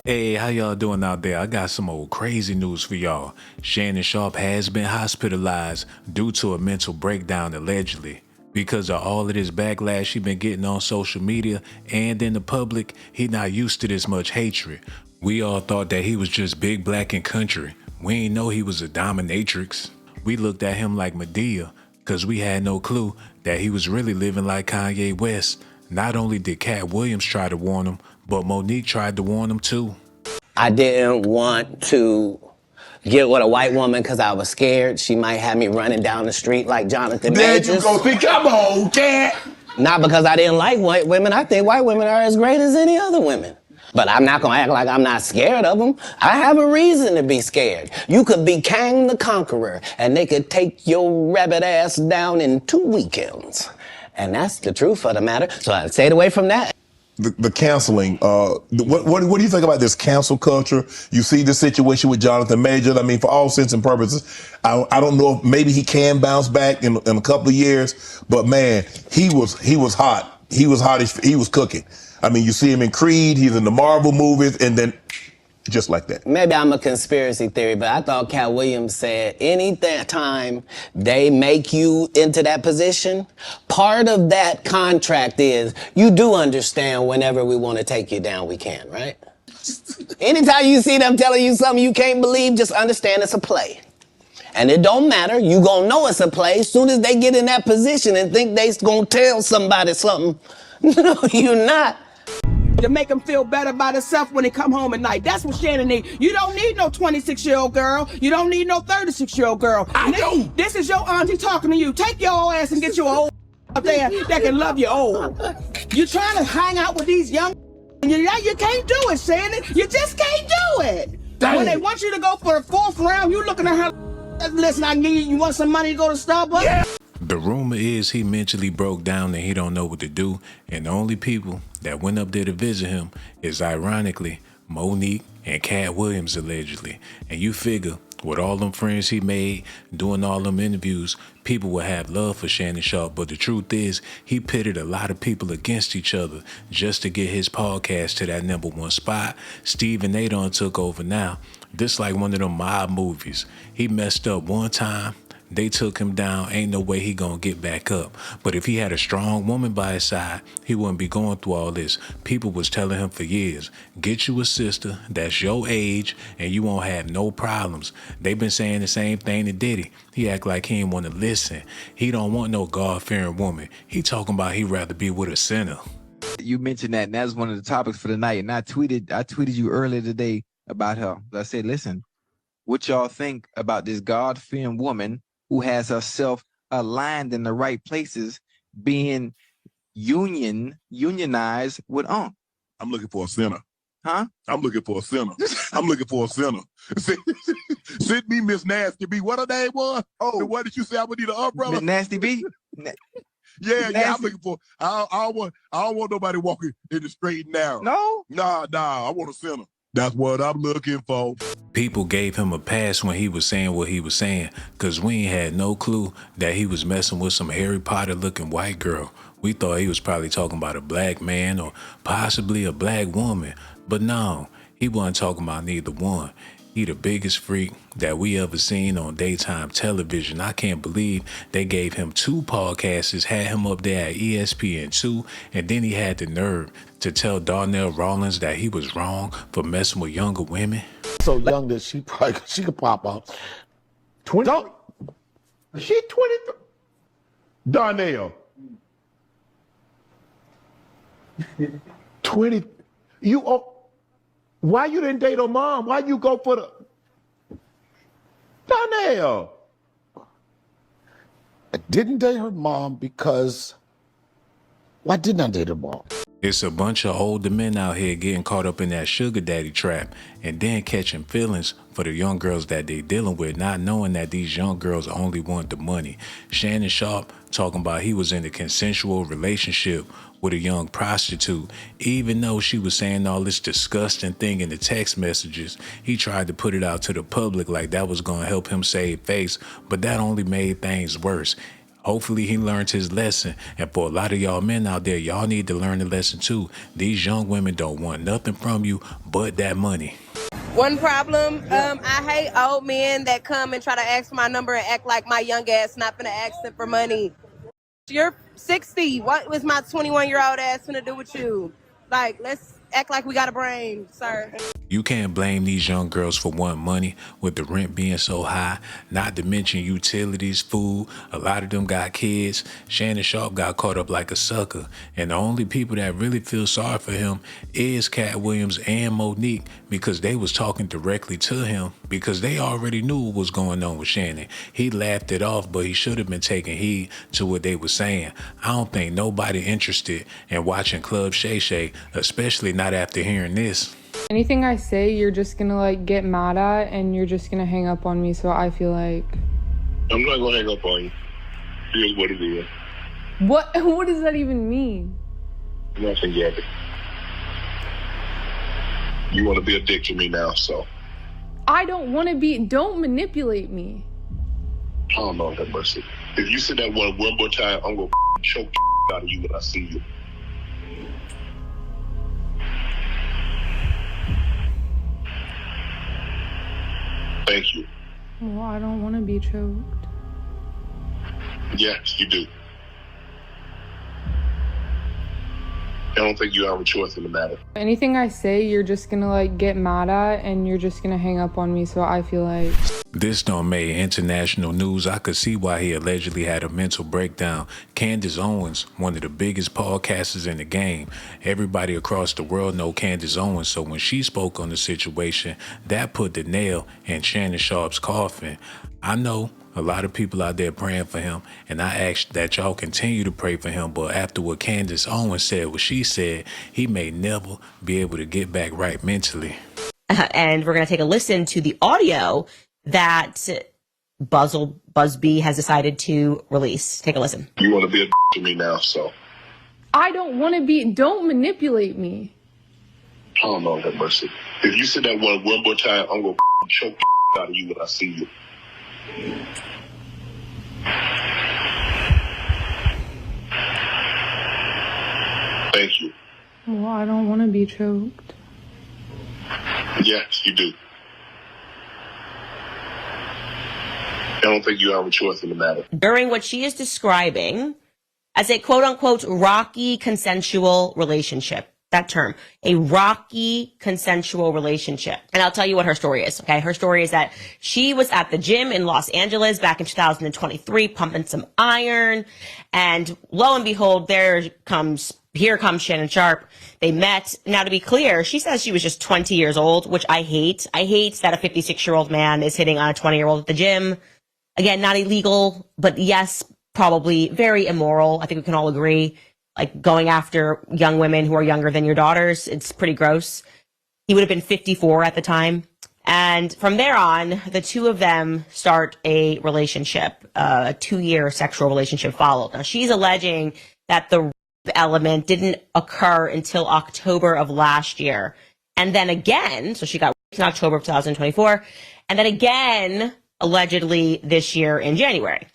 Hey, how y'all doing out there? I got some old crazy news for y'all. Shannon Sharpe has been hospitalized due to a mental breakdown allegedly. Because of all of this backlash he been getting on social media and in the public, he not used to this much hatred. We all thought that he was just big black and country. We ain't know he was a dominatrix. We looked at him like Medea, cause we had no clue that he was really living like Kanye West. Not only did Katt Williams try to warn him, but Monique tried to warn him too. I didn't want to get with a white woman because I was scared she might have me running down the street like Jonathan Majors. There you go. See, come on, Katt. Not because I didn't like white women. I think white women are as great as any other women. But I'm not gonna act like I'm not scared of them. I have a reason to be scared. You could be Kang the Conqueror, and they could take your rabbit ass down in 2 weekends. And that's the truth of the matter. So I stayed away from that. The canceling, what do you think about this cancel culture? You see the situation with Jonathan Majors. I mean, for all intents and purposes, I don't know if maybe he can bounce back in a couple of years, but man, he was hot. He was hot. He was cooking. I mean, you see him in Creed, he's in the Marvel movies, and then just like that. Maybe I'm a conspiracy theory, but I thought Katt Williams said any time they make you into that position, part of that contract is you do understand whenever we want to take you down, we can, right? Anytime you see them telling you something you can't believe, just understand it's a play. And it don't matter, you gonna know it's a play as soon as they get in that position and think they gonna tell somebody something. No, you're not. To make them feel better about themselves when they come home at night. That's what Shannon need. You don't need no 26-year-old girl. You don't need no 36-year-old girl. This is your auntie talking to you. Take your ass and get your old out there that can love you old. You trying to hang out with these young you can't do it, Shannon. You just can't do it. Dang. When they want you to go for the 4th round, you looking at her. Listen, I need you want some money to go to Starbucks? Yeah. The rumor is he mentally broke down and he don't know what to do, and the only people that went up there to visit him is ironically Monique and Katt Williams allegedly. And you figure with all them friends he made doing all them interviews, people will have love for Shannon Sharpe, but the truth is he pitted a lot of people against each other just to get his podcast to that #1 spot. Stephen A. done took over now. This like one of them mob movies. He messed up one time. They took him down. Ain't no way he gonna get back up. But if he had a strong woman by his side, he wouldn't be going through all this. People was telling him for years, get you a sister that's your age and you won't have no problems. They been saying the same thing to Diddy. He act like he ain't want to listen. He don't want no God-fearing woman. He talking about he'd rather be with a sinner. You mentioned that, and that's one of the topics for the night. And I tweeted you earlier today about her. I said, listen, what y'all think about this God-fearing woman who has herself aligned in the right places, being unionized with Unc? I'm looking for a sinner. Huh? I'm looking for a sinner. I'm looking for a sinner. Send me Miss Nasty B. What her name was? Oh, what did you say? I would need an umbrella. Miss Nasty B? Yeah, I'm looking for. I don't want nobody walking in the straight and narrow. No? Nah. I want a sinner. That's what I'm looking for. People gave him a pass when he was saying what he was saying, cause we ain't had no clue that he was messing with some Harry Potter looking white girl. We thought he was probably talking about a black man or possibly a black woman, but no, he wasn't talking about neither one. He the biggest freak that we ever seen on daytime television. I can't believe they gave him 2 podcasts, had him up there at ESPN2, and then he had the nerve to tell Darnell Rawlings that he was wrong for messing with younger women. So young that she could pop out. 20? She 23. Darnell. 20. Why you didn't date her mom? Why you go for the Darnell? I didn't date her mom because why didn't I date her mom? It's a bunch of older men out here getting caught up in that sugar daddy trap and then catching feelings for the young girls that they dealing with, not knowing that these young girls only want the money. Shannon Sharpe talking about he was in a consensual relationship with a young prostitute. Even though she was saying all this disgusting thing in the text messages, he tried to put it out to the public like that was going to help him save face, but that only made things worse. Hopefully he learned his lesson. And for a lot of y'all men out there, y'all need to learn the lesson too. These young women don't want nothing from you but that money. One problem, I hate old men that come and try to ask for my number and act like my young ass not gonna ask them for money. You're 60. What was my 21-year-old ass gonna do with you? Like, let's act like we got a brain, sir. You can't blame these young girls for wanting money with the rent being so high, not to mention utilities, food. A lot of them got kids. Shannon Sharpe got caught up like a sucker. And the only people that really feel sorry for him is Katt Williams and Monique, because they was talking directly to him because they already knew what was going on with Shannon. He laughed it off, but he should have been taking heed to what they were saying. I don't think nobody interested in watching Club Shay Shay, especially not after hearing this. Anything I say, you're just gonna like get mad at and you're just gonna hang up on me, so I feel like... I'm not gonna hang up on you. Here's what it is. What does that even mean? Nothing yet. You want to be a dick to me now, so... I don't want to be... Don't manipulate me. Oh, Lord have mercy. If you say that one more time, I'm gonna choke the out of you when I see you. Thank you. Well, I don't want to be choked. Yes, you do. I don't think you have a choice in the matter. Anything I say, you're just gonna like get mad at and you're just gonna hang up on me, so I feel like... This done made international news. I could see why he allegedly had a mental breakdown. Candace Owens, one of the biggest podcasters in the game. Everybody across the world know Candace Owens, so when she spoke on the situation, that put the nail in Shannon Sharpe's coffin. I know a lot of people out there praying for him, and I ask that y'all continue to pray for him, but after what Candace Owens said, what she said, he may never be able to get back right mentally. And we're going to take a listen to the audio that Busby has decided to release. Take a listen. You want to be a to me now, so... I don't want to be... Don't manipulate me. Oh, Lord have mercy. If you say that one more time, I'm gonna choke the out of you when I see you. Thank you. Well, I don't want to be choked. Yes, you do. I don't think you have a choice in the matter. During what she is describing as a quote-unquote rocky consensual relationship. That term, a rocky consensual relationship. And I'll tell you what her story is, okay? Her story is that she was at the gym in Los Angeles back in 2023, pumping some iron. And lo and behold, here comes Shannon Sharpe. They met. Now, to be clear, she says she was just 20 years old, which I hate. I hate that a 56-year-old man is hitting on a 20-year-old at the gym. Again, not illegal, but yes, probably very immoral. I think we can all agree. Like going after young women who are younger than your daughters, it's pretty gross. He would have been 54 at the time. And from there on, the two of them start a relationship, a 2-year sexual relationship followed. Now, she's alleging that the element didn't occur until October of last year. And then again, so she got raped in October of 2024, and then again, allegedly this year in January.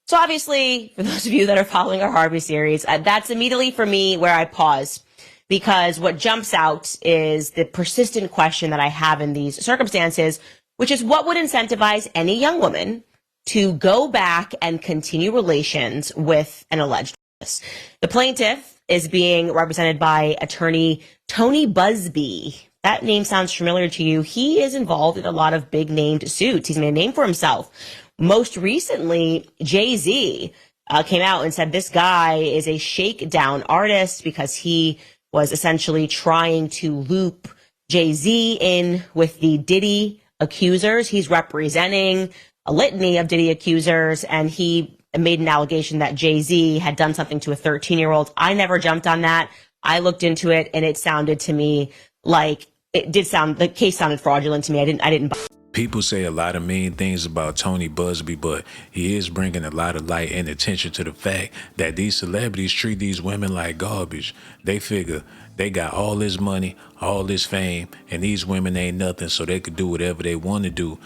So obviously, for those of you that are following our Harvey series, that's immediately for me where I pause, because what jumps out is the persistent question that I have in these circumstances, which is what would incentivize any young woman to go back and continue relations with an alleged rapist. The plaintiff is being represented by attorney Tony Busby. That name sounds familiar to you. He is involved in a lot of big named suits. He's made a name for himself. Most recently, Jay-Z came out and said this guy is a shakedown artist because he was essentially trying to loop Jay-Z in with the Diddy accusers. He's representing a litany of Diddy accusers, and he made an allegation that Jay-Z had done something to a 13-year-old. I never jumped on that. I looked into it, and it sounded to me like the case sounded fraudulent to me. I didn't buy. People say a lot of mean things about Tony Busby, but he is bringing a lot of light and attention to the fact that these celebrities treat these women like garbage. They figure they got all this money, all this fame, and these women ain't nothing, so they could do whatever they want to do.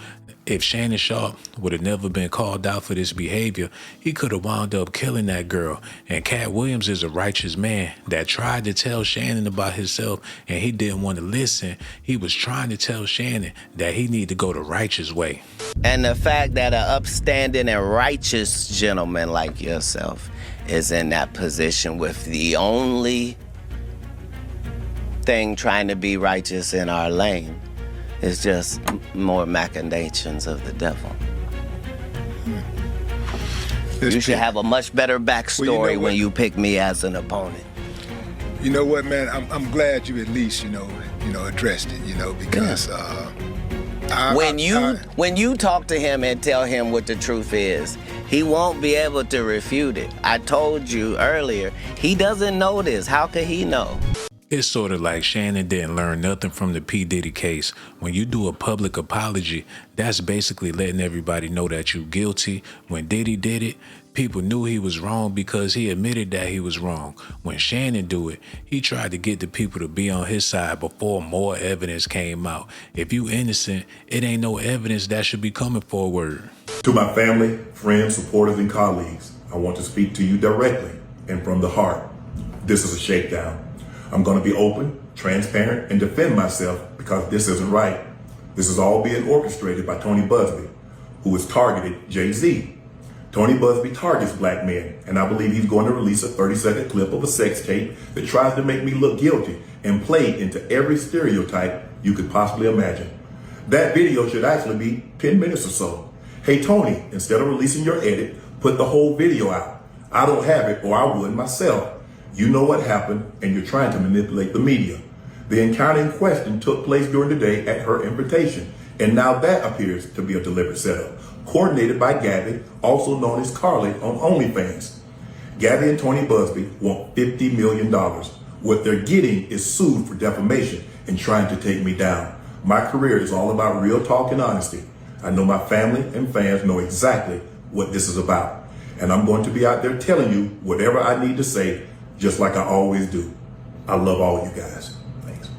If Shannon Sharpe would have never been called out for this behavior, he could have wound up killing that girl. And Katt Williams is a righteous man that tried to tell Shannon about himself, and he didn't want to listen. He was trying to tell Shannon that he needed to go the righteous way. And the fact that an upstanding and righteous gentleman like yourself is in that position with the only thing trying to be righteous in our lane is just more machinations of the devil. You should have a much better backstory when you pick me as an opponent. You know what, man? I'm glad you at least, addressed it, because when you talk to him and tell him what the truth is, he won't be able to refute it. I told you earlier, he doesn't know this. How could he know? It's sort of like Shannon didn't learn nothing from the P. Diddy case. When you do a public apology, that's basically letting everybody know that you're guilty. When Diddy did it, people knew he was wrong because he admitted that he was wrong. When Shannon do it, he tried to get the people to be on his side before more evidence came out. If you innocent, it ain't no evidence that should be coming forward. To my family, friends, supporters, and colleagues, I want to speak to you directly and from the heart. This is a shakedown. I'm going to be open, transparent, and defend myself because this isn't right. This is all being orchestrated by Tony Busby, who has targeted Jay-Z. Tony Busby targets black men, and I believe he's going to release a 30-second clip of a sex tape that tries to make me look guilty and play into every stereotype you could possibly imagine. That video should actually be 10 minutes or so. Hey, Tony, instead of releasing your edit, put the whole video out. I don't have it, or I would myself. You know what happened, and you're trying to manipulate the media. The encounter in question took place during the day at her invitation, and now that appears to be a deliberate setup, coordinated by Gabby, also known as Carly on OnlyFans. Gabby and Tony Busby want $50 million. What they're getting is sued for defamation and trying to take me down. My career is all about real talk and honesty. I know my family and fans know exactly what this is about, and I'm going to be out there telling you whatever I need to say, just like I always do. I love all you guys. Thanks.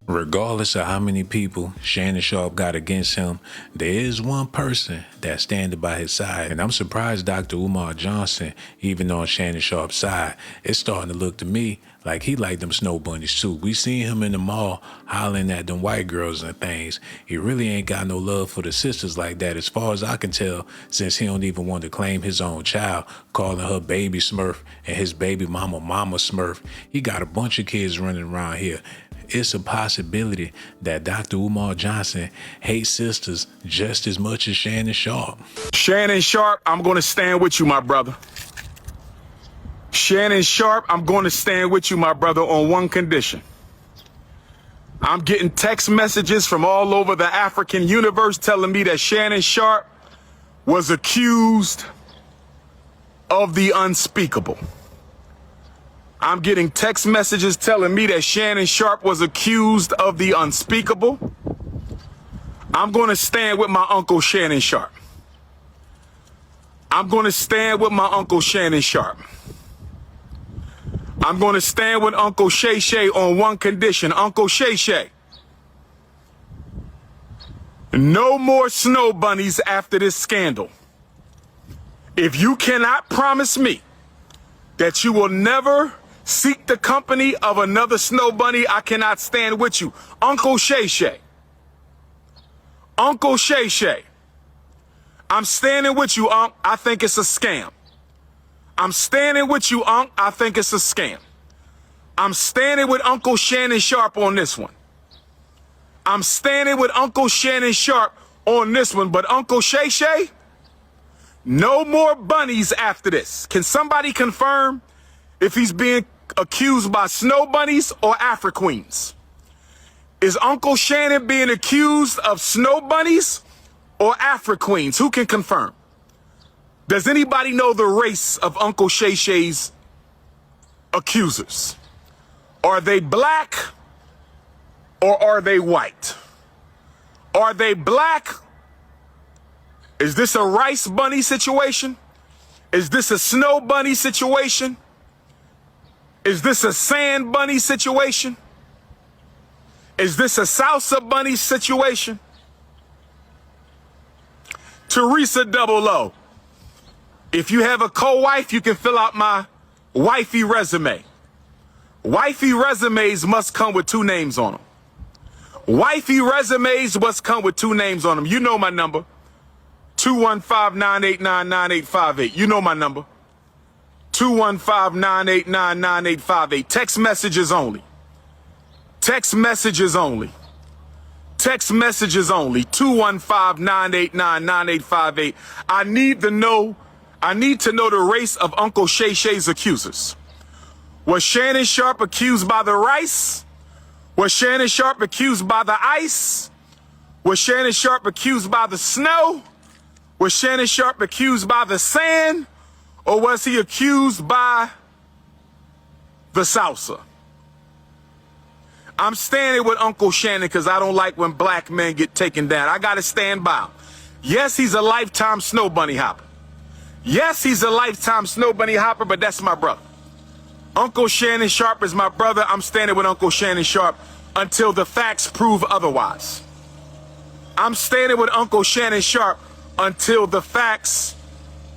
Regardless of how many people Shannon Sharpe got against him, there is one person that's standing by his side. And I'm surprised Dr. Umar Johnson, even on Shannon Sharpe's side, it's starting to look to me like he like them snow bunnies too. We seen him in the mall hollering at them white girls and things. He really ain't got no love for the sisters like that, as far as I can tell, since he don't even want to claim his own child, calling her baby Smurf and his baby mama Smurf. He got a bunch of kids running around here. It's a possibility that Dr. Umar Johnson hates sisters just as much as Shannon Sharpe. Shannon Sharpe, I'm going to stand with you, my brother. Shannon Sharpe, I'm going to stand with you, my brother, on one condition. I'm getting text messages from all over the African universe telling me that Shannon Sharpe was accused of the unspeakable. I'm getting text messages telling me that Shannon Sharpe was accused of the unspeakable. I'm going to stand with my uncle Shannon Sharpe. I'm going to stand with my uncle Shannon Sharpe. I'm going to stand with Uncle Shay Shay on one condition. Uncle Shay Shay, no more snow bunnies after this scandal. If you cannot promise me that you will never seek the company of another snow bunny, I cannot stand with you. Uncle Shay Shay. Uncle Shay Shay. I'm standing with you, Unc. I think it's a scam. I'm standing with you, Unc. I think it's a scam. I'm standing with Uncle Shannon Sharpe on this one. I'm standing with Uncle Shannon Sharpe on this one. But Uncle Shay Shay, no more bunnies after this. Can somebody confirm if he's being accused by snow bunnies or Afro queens? Is Uncle Shannon being accused of snow bunnies or Afro queens? Who can confirm? Does anybody know the race of Uncle Shay Shay's accusers? Are they black or are they white? Are they black? Is this a rice bunny situation? Is this a snow bunny situation? Is this a sand bunny situation? Is this a salsa bunny situation? Teresa Double O. If you have a co-wife, you can fill out my wifey resume. Wifey resumes must come with 2 names on them. Wifey resumes must come with 2 names on them. You know my number. 215-989-9858. You know my number. 215-989-9858. Text messages only. Text messages only. Text messages only. 215-989-9858. I need to know the race of Uncle Shay Shay's accusers. Was Shannon Sharpe accused by the rice? Was Shannon Sharpe accused by the ice? Was Shannon Sharpe accused by the snow? Was Shannon Sharpe accused by the sand? Or was he accused by the salsa? I'm standing with Uncle Shannon because I don't like when black men get taken down. I got to stand by him. Yes, he's a lifetime snow bunny hopper. Yes, he's a lifetime snow bunny hopper, but that's my brother. Uncle Shannon Sharpe is my brother. I'm standing with Uncle Shannon Sharpe until the facts prove otherwise. I'm standing with Uncle Shannon Sharpe until the facts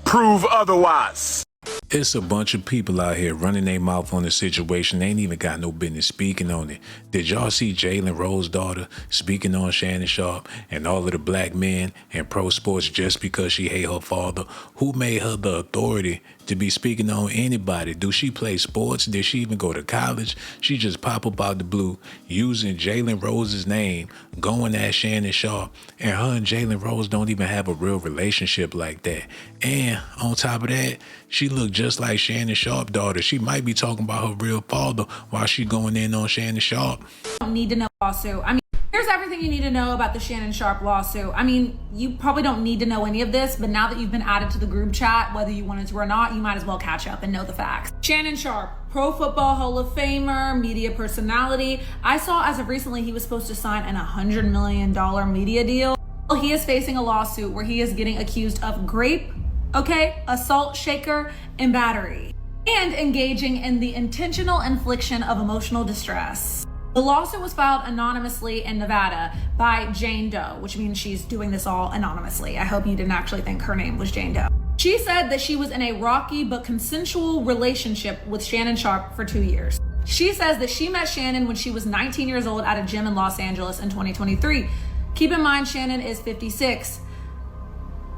prove otherwise. It's a bunch of people out here running their mouth on the situation. They ain't even got no business speaking on it. Did y'all see Jalen Rose's daughter speaking on Shannon Sharpe and all of the black men in pro sports just because she hate her father? Who made her the authority to be speaking on anybody? Do she play sports? Did she even go to college? She just pop up out the blue using Jalen Rose's name, going at Shannon Sharpe, and her and Jalen Rose don't even have a real relationship like that. And on top of that, she looked just like Shannon Sharpe's daughter. She might be talking about her real father while she going in on Shannon Sharpe. Don't need to know lawsuit. I mean, here's everything you need to know about the Shannon Sharpe lawsuit. I mean, you probably don't need to know any of this, but now that you've been added to the group chat, whether you wanted to or not, you might as well catch up and know the facts. Shannon Sharpe, Pro Football Hall of Famer, media personality. I saw as of recently he was supposed to sign an $100 million media deal. Well, he is facing a lawsuit where he is getting accused of assault, shaker, and battery, and engaging in the intentional infliction of emotional distress. The lawsuit was filed anonymously in Nevada by Jane Doe, which means she's doing this all anonymously. I hope you didn't actually think her name was Jane Doe. She said that she was in a rocky but consensual relationship with Shannon Sharpe for 2 years. She says that she met Shannon when she was 19 years old at a gym in Los Angeles in 2023. Keep in mind, Shannon is 56.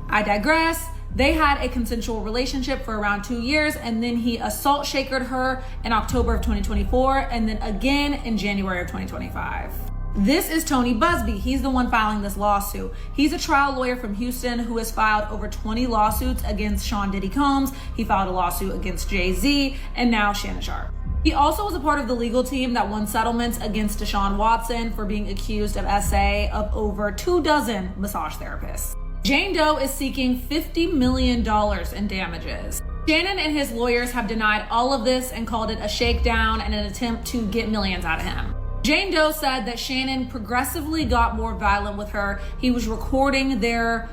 I digress. They had a consensual relationship for around 2 years, and then he assault shakered her in October of 2024, and then again in January of 2025. This is Tony Busby. He's the one filing this lawsuit. He's a trial lawyer from Houston who has filed over 20 lawsuits against Sean Diddy Combs. He filed a lawsuit against Jay-Z, and now Shannon Sharpe. He also was a part of the legal team that won settlements against Deshaun Watson for being accused of S.A.T of over 24 massage therapists. Jane Doe is seeking $50 million in damages. Shannon and his lawyers have denied all of this and called it a shakedown and an attempt to get millions out of him. Jane Doe said that Shannon progressively got more violent with her. He was recording their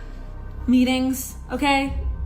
meetings,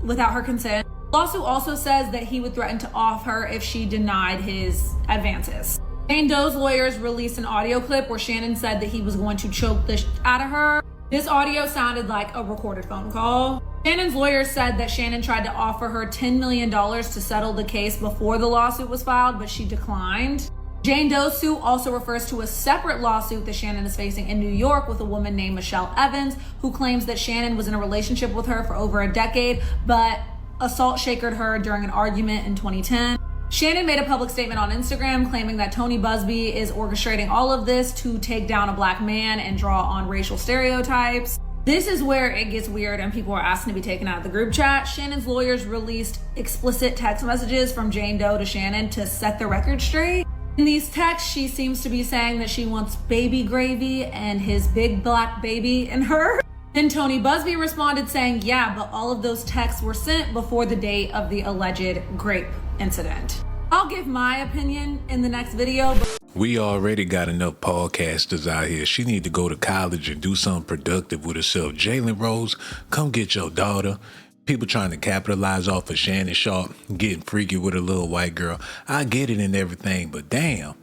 without her consent. The lawsuit also says that he would threaten to off her if she denied his advances. Jane Doe's lawyers released an audio clip where Shannon said that he was going to choke the out of her. This audio sounded like a recorded phone call. Shannon's lawyer said that Shannon tried to offer her $10 million to settle the case before the lawsuit was filed, but she declined. Jane Doe's suit also refers to a separate lawsuit that Shannon is facing in New York with a woman named Michelle Evans, who claims that Shannon was in a relationship with her for over a decade, but assault shakered her during an argument in 2010. Shannon made a public statement on Instagram claiming that Tony Busby is orchestrating all of this to take down a black man and draw on racial stereotypes. This is where it gets weird and people are asking to be taken out of the group chat. Shannon's lawyers released explicit text messages from Jane Doe to Shannon to set the record straight. In these texts, she seems to be saying that she wants baby gravy and his big black baby in her. Then Tony Busby responded saying, yeah, but all of those texts were sent before the date of the alleged grape incident. I'll give my opinion in the next video. We already got enough podcasters out here. She need to go to college and do something productive with herself. Jalen Rose, come get your daughter. People trying to capitalize off of Shannon Sharpe, getting freaky with a little white girl. I get it and everything, but damn,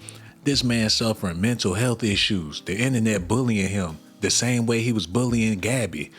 this man suffering mental health issues. The internet bullying him the same way he was bullying Gabby.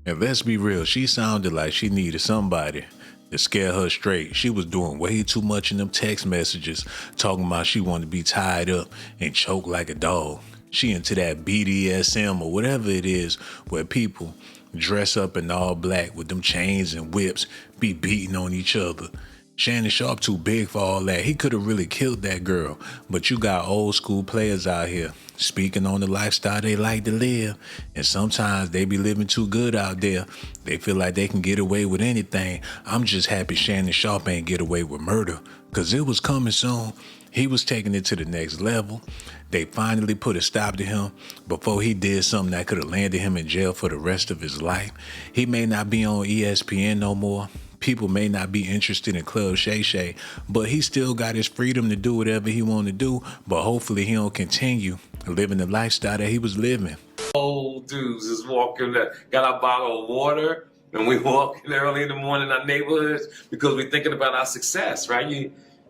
And let's be real, she sounded like she needed somebody to scare her straight. She was doing way too much in them text messages, talking about she wanted to be tied up and choked like a dog. She into that BDSM or whatever it is where people dress up in all black with them chains and whips, be beating on each other. Shannon Sharpe too big for all that. He could have really killed that girl. But you got old school players out here speaking on the lifestyle they like to live. And sometimes they be living too good out there. They feel like they can get away with anything. I'm just happy Shannon Sharpe ain't get away with murder. Cause it was coming soon. He was taking it to the next level. They finally put a stop to him before he did something that could have landed him in jail for the rest of his life. He may not be on ESPN no more. People may not be interested in Club Shay Shay, but he still got his freedom to do whatever he want to do, but hopefully he don't continue living the lifestyle that he was living. Old dudes is walking that got a bottle of water and we walking early in the morning in our neighborhoods because we're thinking about our success, right?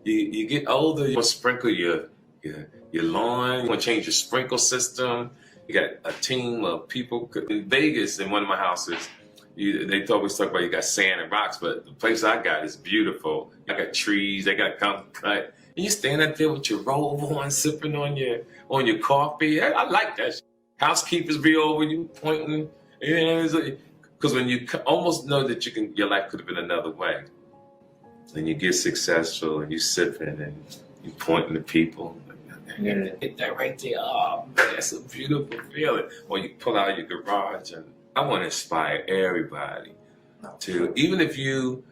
You get older, you want to sprinkle your lawn, you want to change your sprinkle system. You got a team of people in Vegas in one of my houses. They always talk about you got sand and rocks, but the place I got is beautiful. I got trees, they got concrete cut. And you stand out there with your robe on, sipping on your coffee. I like that. Housekeepers be over you pointing, because when you almost know that your life could have been another way, and you get successful and you sipping and you pointing to people. Hit that right there. Oh man, that's a beautiful feeling. Or you pull out your garage and I want to inspire everybody to, even if you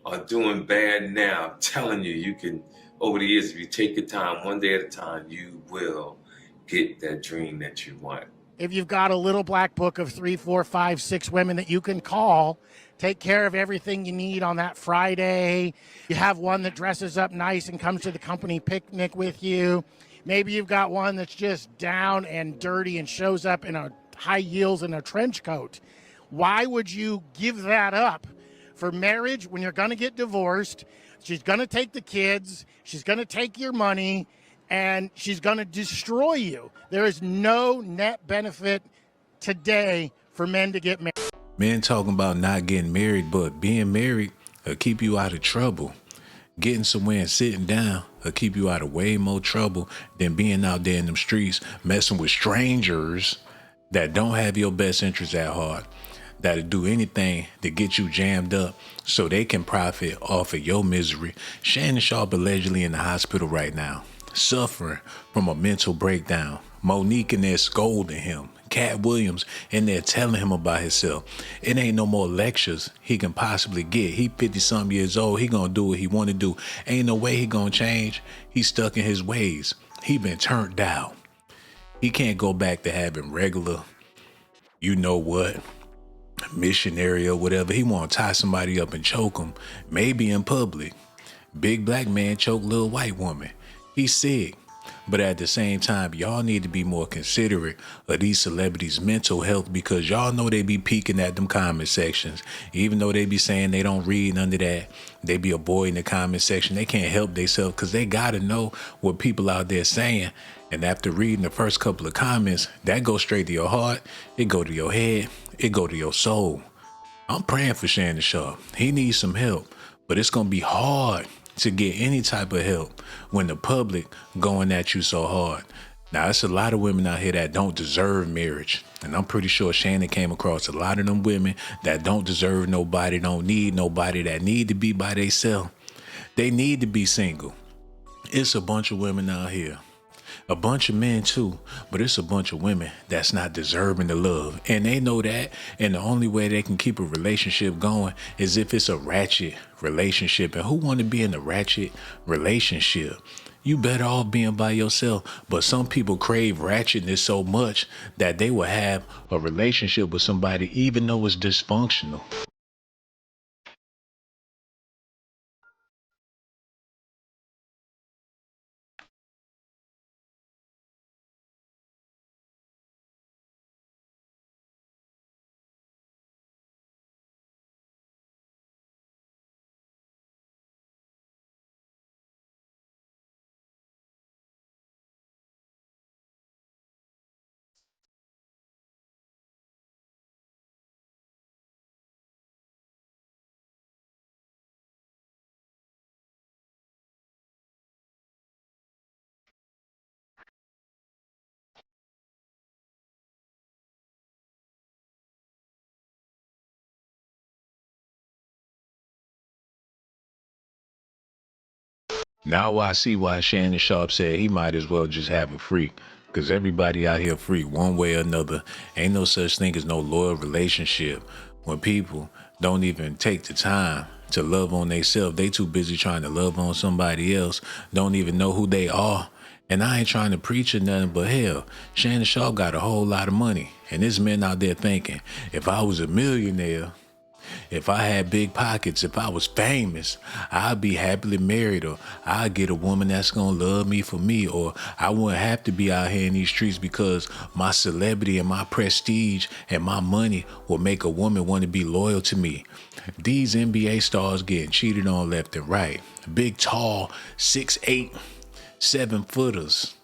are doing bad now, I'm telling you, you can, over the years, if you take your time, one day at a time, you will get that dream that you want. If you've got a little black book of 3, 4, 5, 6 women that you can call, take care of everything you need on that Friday. You have one that dresses up nice and comes to the company picnic with you. Maybe you've got one that's just down and dirty and shows up in a high heels and a trench coat. Why would you give that up for marriage when you're going to get divorced? She's going to take the kids. She's going to take your money. And she's going to destroy you. There is no net benefit today for men to get married. Men talking about not getting married, but being married will keep you out of trouble. Getting somewhere and sitting down will keep you out of way more trouble than being out there in them streets messing with strangers that don't have your best interests at heart, that'll do anything to get you jammed up so they can profit off of your misery. Shannon Sharpe allegedly in the hospital right now, suffering from a mental breakdown. Monique in there scolding him. Katt Williams in there telling him about himself. It ain't no more lectures he can possibly get. He 50-something years old. He gonna do what he want to do. Ain't no way he gonna change. He's stuck in his ways. He been turned down. He can't go back to having regular, you know what, missionary or whatever. He want to tie somebody up and choke them, maybe in public. Big black man choke little white woman. He's sick. But at the same time, y'all need to be more considerate of these celebrities' mental health, because y'all know they be peeking at them comment sections. Even though they be saying they don't read none of that, they be avoiding the comment section. They can't help themselves because they got to know what people out there saying. And after reading the first couple of comments, that goes straight to your heart. It go to your head. It go to your soul. I'm praying for Shannon Sharpe. He needs some help, but it's going to be hard to get any type of help when the public going at you so hard. Now, it's a lot of women out here that don't deserve marriage. And I'm pretty sure Shannon came across a lot of them women that don't deserve nobody, don't need nobody, that need to be by themselves. They need to be single. It's a bunch of women out here. A bunch of men too, but it's a bunch of women that's not deserving the love. And they know that, and the only way they can keep a relationship going is if it's a ratchet relationship. And who want to be in a ratchet relationship? You better off being by yourself. But some people crave ratchetness so much that they will have a relationship with somebody even though it's dysfunctional. Now I see why Shannon Sharpe said he might as well just have a freak. Because everybody out here freak one way or another. Ain't no such thing as no loyal relationship. When people don't even take the time to love on themselves, they too busy trying to love on somebody else, don't even know who they are. And I ain't trying to preach or nothing, but hell, Shannon Sharpe got a whole lot of money. And there's men out there thinking, if I was a millionaire, if I had big pockets, if I was famous, I'd be happily married, or I'd get a woman that's gonna love me for me, or I wouldn't have to be out here in these streets because my celebrity and my prestige and my money will make a woman want to be loyal to me. These NBA stars getting cheated on left and right. Big, tall, 6'8", 7-footers,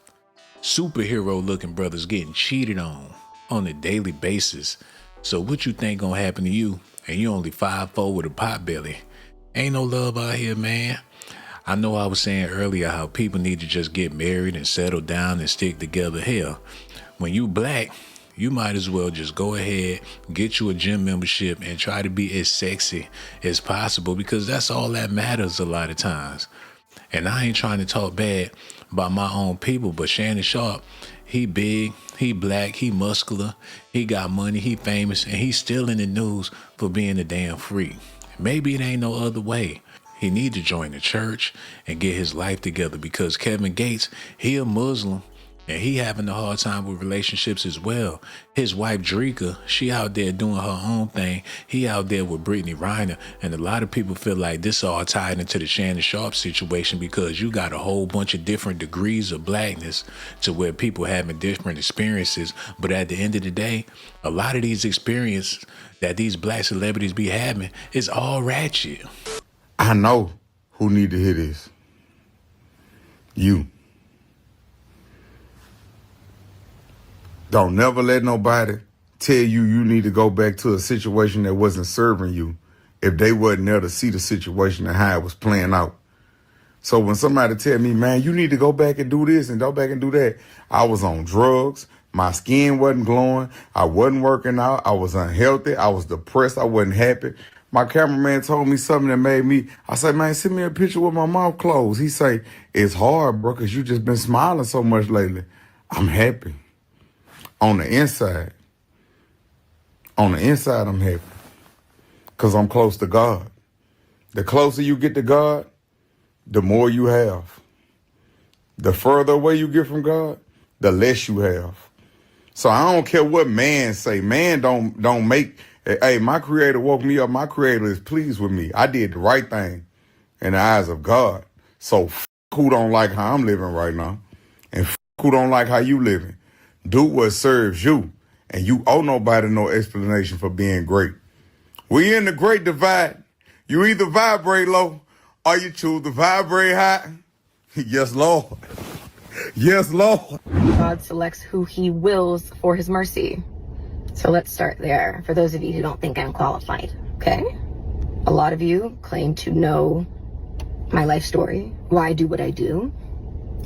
superhero looking brothers getting cheated on a daily basis. So what you think gonna happen to you? And you only 5'4" with a pot belly. Ain't no love out here, man. I know I was saying earlier how people need to just get married and settle down and stick together. Hell, when you black, you might as well just go ahead, get you a gym membership and try to be as sexy as possible, because that's all that matters a lot of times. And I ain't trying to talk bad about my own people, but Shannon Sharpe, he big, he black, he muscular, he got money, he famous, and he's still in the news for being a damn freak. Maybe it ain't no other way. He need to join the church and get his life together, because Kevin Gates, he a Muslim, and he having a hard time with relationships as well. His wife Dreka, she out there doing her own thing. He out there with Brittany Reiner. And a lot of people feel like this all tied into the Shannon Sharpe situation, because you got a whole bunch of different degrees of blackness to where people having different experiences. But at the end of the day, a lot of these experiences that these black celebrities be having is all ratchet. I know who need to hear this. You. Don't never let nobody tell you you need to go back to a situation that wasn't serving you if they wasn't there to see the situation and how it was playing out. So when somebody tell me, man, you need to go back and do this and go back and do that, I was on drugs. My skin wasn't glowing. I wasn't working out. I was unhealthy. I was depressed. I wasn't happy. My cameraman told me something that made me, I said, man, send me a picture with my mouth closed. He say, it's hard, bro, because you just been smiling so much lately. I'm happy. On the inside, I'm happy because I'm close to God. The closer you get to God, the more you have. The further away you get from God, the less you have. So I don't care what man say. Man don't make, hey, my creator woke me up. My creator is pleased with me. I did the right thing in the eyes of God. So who don't like how I'm living right now, and who don't like how you living. Do what serves you, and you owe nobody no explanation for being great. We in the great divide. You either vibrate low or you choose to vibrate high. Yes, Lord. Yes, Lord. God selects who he wills for his mercy. So let's start there, for those of you who don't think I'm qualified, okay? A lot of you claim to know my life story, why I do what I do.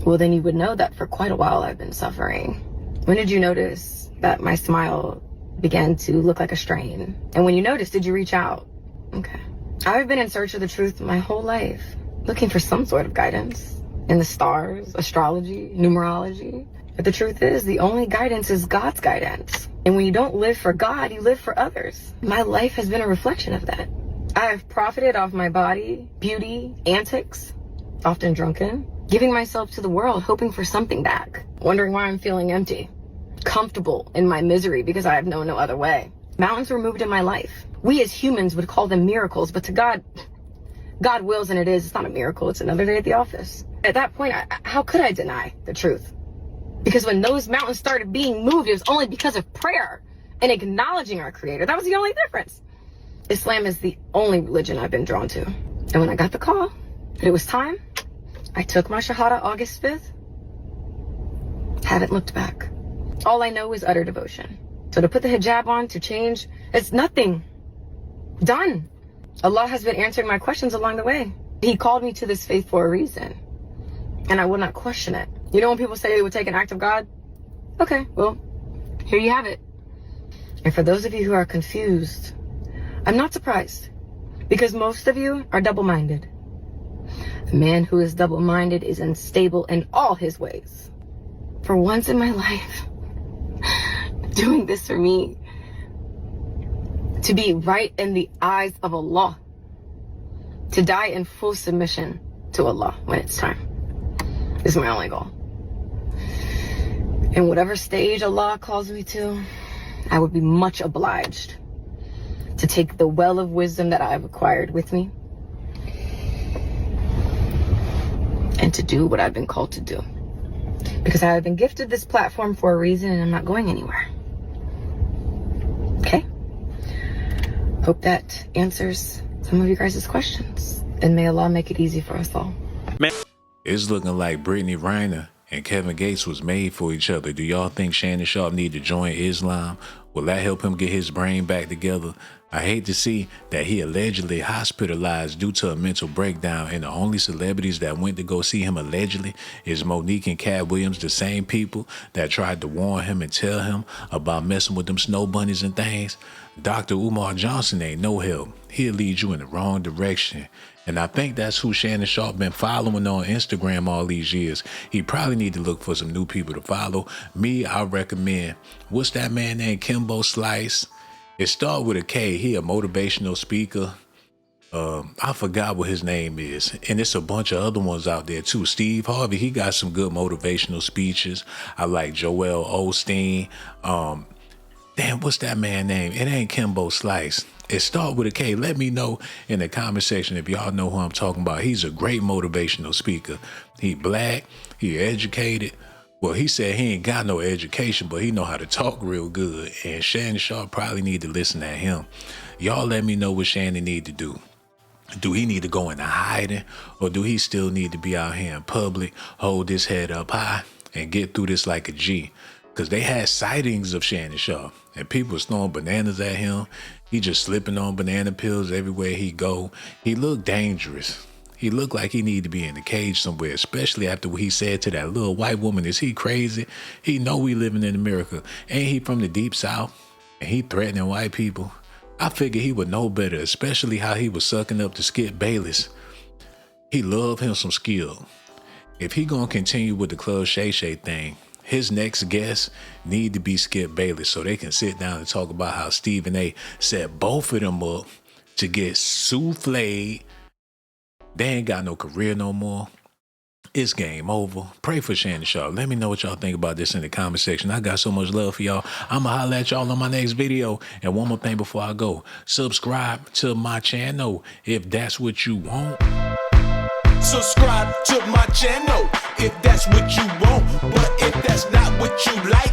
Well, then you would know that for quite a while I've been suffering. When did you notice that my smile began to look like a strain? And when you noticed, did you reach out? Okay. I've been in search of the truth my whole life, looking for some sort of guidance in the stars, astrology, numerology. But the truth is, the only guidance is God's guidance. And when you don't live for God, you live for others. My life has been a reflection of that. I have profited off my body, beauty, antics, often drunken, giving myself to the world, hoping for something back, wondering why I'm feeling empty, comfortable in my misery because I have known no other way. Mountains were moved in my life. We as humans would call them miracles, but to God wills and it is. It's not a miracle. It's another day at the office. At that point, how could I deny the truth? Because when those mountains started being moved, it was only because of prayer and acknowledging our Creator. That was the only difference. Islam is the only religion I've been drawn to. And when I got the call that it was time, I took my Shahada August 5th. Haven't looked back. All I know is utter devotion. So to put the hijab on, to change, it's nothing. Done. Allah has been answering my questions along the way. He called me to this faith for a reason. And I will not question it. You know when people say it would take an act of God? Okay, well, here you have it. And for those of you who are confused, I'm not surprised. Because most of you are double-minded. A man who is double-minded is unstable in all his ways. For once in my life, doing this for me, to be right in the eyes of Allah, to die in full submission to Allah when it's time, is my only goal. In whatever stage Allah calls me to, I would be much obliged to take the well of wisdom that I have acquired with me and to do what I've been called to do. Because I have been gifted this platform for a reason and I'm not going anywhere. Okay? Hope that answers some of you guys' questions. And may Allah make it easy for us all. It's looking like Brittany Reiner and Kevin Gates was made for each other. Do y'all think Shannon Sharpe need to join Islam? Will that help him get his brain back together? I hate to see that he allegedly hospitalized due to a mental breakdown, and the only celebrities that went to go see him allegedly is Monique and Katt Williams, the same people that tried to warn him and tell him about messing with them snow bunnies and things. Dr. Umar Johnson ain't no help. He'll lead you in the wrong direction. And I think that's who Shannon Sharpe been following on Instagram all these years. He probably need to look for some new people to follow. Me, I recommend, what's that man named Kimbo Slice? It starts with a K. He a motivational speaker. I forgot what his name is. And it's a bunch of other ones out there too. Steve Harvey, he got some good motivational speeches. I like Joel Osteen. Damn, what's that man name? It ain't Kimbo Slice. It starts with a K. Let me know in the comment section if y'all know who I'm talking about. He's a great motivational speaker. He black, he educated. Well, he said he ain't got no education, but he know how to talk real good. And Shannon Sharpe probably need to listen to him. Y'all let me know what Shannon need to do. Do he need to go into hiding, or do he still need to be out here in public, hold his head up high, and get through this like a G? Because they had sightings of Shannon Sharpe, and people was throwing bananas at him. He just slipping on banana pills everywhere he go. He looked dangerous. He looked like he needed to be in a cage somewhere, especially after what he said to that little white woman. Is he crazy? He know we living in America. Ain't he from the deep south? And he threatening white people? I figured he would know better, especially how he was sucking up to Skip Bayless. He loved him some skill. If he gonna continue with the Club Shay Shay thing, his next guest need to be Skip Bayless so they can sit down and talk about how Stephen A. set both of them up to get souffled. They ain't got no career no more. It's game over. Pray for Shannon Sharpe. Let me know what y'all think about this in the comment section. I got so much love for y'all. I'ma holler at y'all on my next video. And one more thing before I go. Subscribe to my channel if that's what you want. Subscribe to my channel if that's what you want. But if that's not what you like,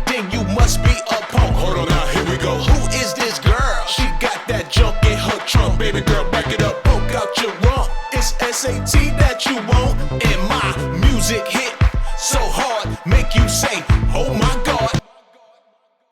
then you must be a punk. Hold on now, here we go. Who is this girl? She got that junk in her trunk. Baby girl, back it up, poke out your rump. It's S.A.T that you want, and my music hit so hard, make you say